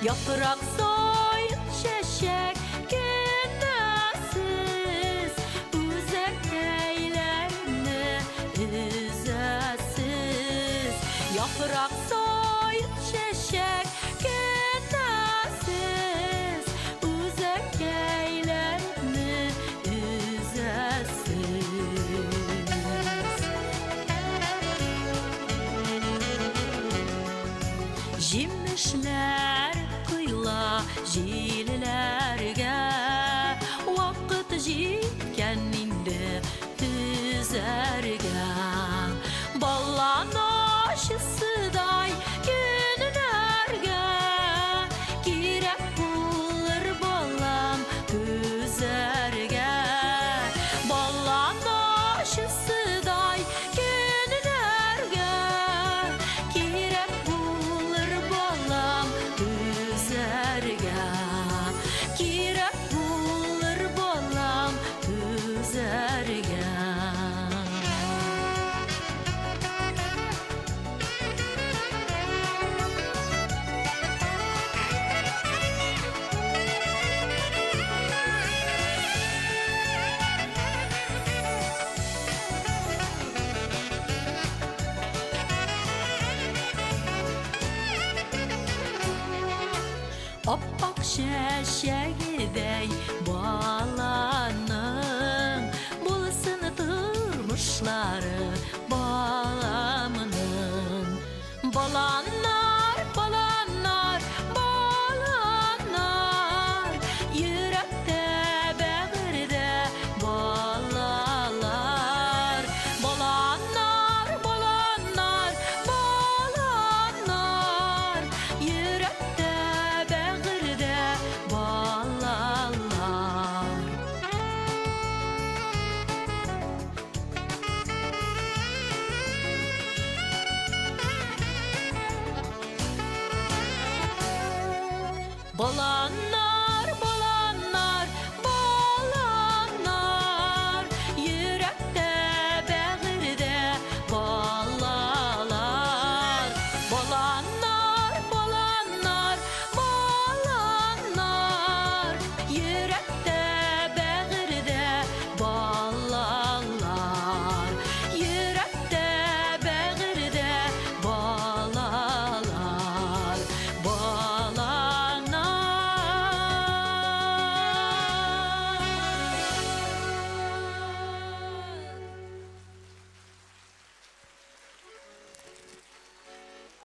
Yaprak soyun çeşek gündüzsüz, üzek eylemni üzesiz. Yaprak soyun çeşek gündüzsüz, üzek eylemni üzesiz. Jimmişler kıyla jillerge, vakit jitken indi üzerge. Ballanışısıday günlerge, girek bulur ballam üzerge. Ballanışısıday günlerge, girek bulur ballam üzerge. Girek bulur ballam üzerge. Oppak şeşegidey balanın, bulasını tırmışları balamının. Balanlar, balanlar, balanlar, yürekte bağırda balalar. Balanlar, balanlar, balanlar, yürekte bağırda balalar. Balanlar